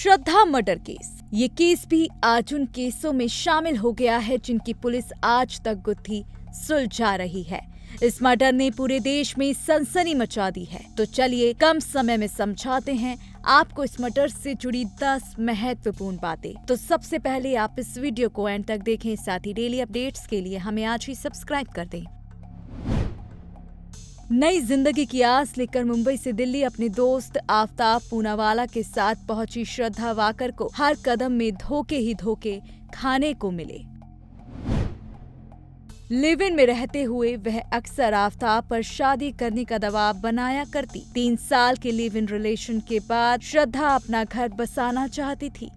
श्रद्धा murder case. ये case भी आज उन केसों में शामिल हो गया है जिनकी पुलिस आज तक गुत्थी सुलझा रही है। इस मर्डर ने पूरे देश में सनसनी मचा दी है। तो चलिए कम समय में समझाते हैं आपको इस मर्डर से जुड़ी 10 महत्वपूर्ण बातें। तो सबसे पहले आप इस वीडियो को एंड तक देखें, साथ ही डेली अपडेट्स के लिए हमें आज ही सब्सक्राइब कर दें। नई जिंदगी की आस लेकर मुंबई से दिल्ली अपने दोस्त आफ्ताब पूनावाला के साथ पहुंची श्रद्धा वाकर को हर कदम में धोखे ही धोखे खाने को मिले। लिव इन में रहते हुए वह अक्सर आफ्ताब पर शादी करने का दबाव बनाया करती। 3 साल के लिव इन रिलेशन के बाद श्रद्धा अपना घर बसाना चाहती थी।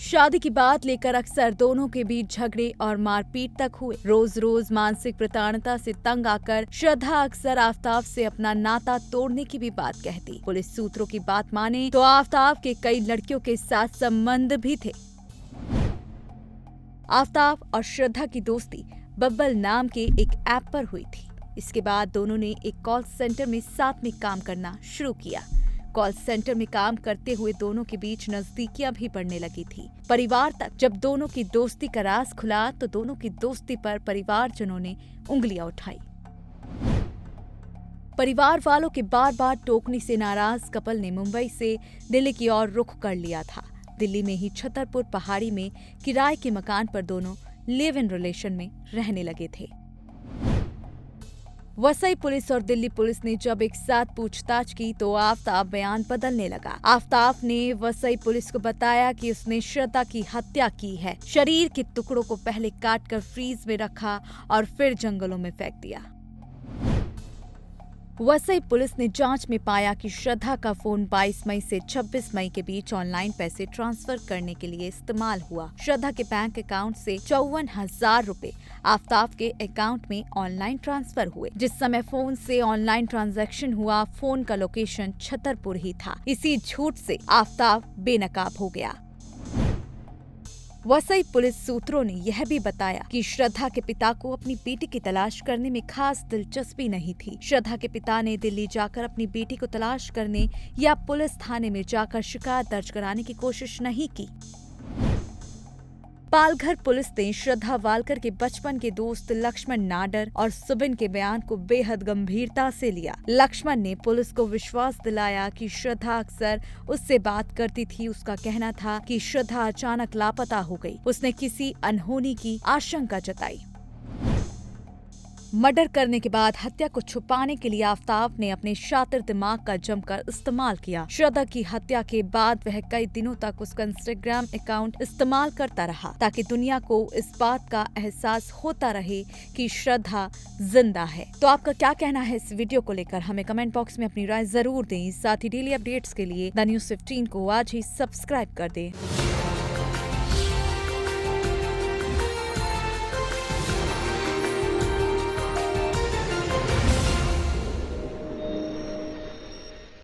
शादी की बात लेकर अक्सर दोनों के बीच झगड़े और मारपीट तक हुए। रोज रोज मानसिक प्रताड़ना से तंग आकर श्रद्धा अक्सर आफ्ताब से अपना नाता तोड़ने की भी बात कहती। पुलिस सूत्रों की बात माने तो आफ्ताब के कई लड़कियों के साथ संबंध भी थे। आफ्ताब और श्रद्धा की दोस्ती बब्बल नाम के एक ऐप पर हुई थी। इसके बाद दोनों ने एक कॉल सेंटर में साथ में काम करना शुरू किया। कॉल सेंटर में काम करते हुए दोनों के बीच नजदीकियां भी बढ़ने लगी थी। परिवार तक जब दोनों की दोस्ती का राज खुला तो दोनों की दोस्ती पर परिवारजनों ने उंगलियां उठाई। परिवार वालों के बार बार टोकने से नाराज कपल ने मुंबई से दिल्ली की ओर रुख कर लिया था। दिल्ली में ही छतरपुर पहाड़ी में किराए के मकान पर दोनों लिव इन रिलेशन में रहने लगे थे। वसई पुलिस और दिल्ली पुलिस ने जब एक साथ पूछताछ की तो आफ्ताब बयान बदलने लगा। आफ्ताब ने वसई पुलिस को बताया कि उसने श्रद्धा की हत्या की है। शरीर के टुकड़ों को पहले काटकर फ्रीज में रखा और फिर जंगलों में फेंक दिया। वसई पुलिस ने जांच में पाया कि श्रद्धा का फोन 22 मई से 26 मई के बीच ऑनलाइन पैसे ट्रांसफर करने के लिए इस्तेमाल हुआ। श्रद्धा के बैंक अकाउंट से 54,000 रुपए आफ्ताब के अकाउंट में ऑनलाइन ट्रांसफर हुए। जिस समय फोन से ऑनलाइन ट्रांजैक्शन हुआ, फोन का लोकेशन छतरपुर ही था। इसी झूठ से आफ्ताब बेनकाब हो गया। वसई पुलिस सूत्रों ने यह भी बताया कि श्रद्धा के पिता को अपनी बेटी की तलाश करने में खास दिलचस्पी नहीं थी। श्रद्धा के पिता ने दिल्ली जाकर अपनी बेटी को तलाश करने या पुलिस थाने में जाकर शिकायत दर्ज कराने की कोशिश नहीं की। पालघर पुलिस ने श्रद्धा वालकर के बचपन के दोस्त लक्ष्मण नाडर और सुबिन के बयान को बेहद गंभीरता से लिया। लक्ष्मण ने पुलिस को विश्वास दिलाया कि श्रद्धा अक्सर उससे बात करती थी। उसका कहना था कि श्रद्धा अचानक लापता हो गई। उसने किसी अनहोनी की आशंका जताई। मर्डर करने के बाद हत्या को छुपाने के लिए आफ्ताब ने अपने शातिर दिमाग का जमकर इस्तेमाल किया। श्रद्धा की हत्या के बाद वह कई दिनों तक उसका इंस्टाग्राम अकाउंट इस्तेमाल करता रहा ताकि दुनिया को इस बात का एहसास होता रहे कि श्रद्धा जिंदा है। तो आपका क्या कहना है इस वीडियो को लेकर? हमें कमेंट बॉक्स में अपनी राय जरूर दें। साथ ही डेली अपडेट्स के लिए द न्यूज़ 15 को आज ही सब्सक्राइब कर दें।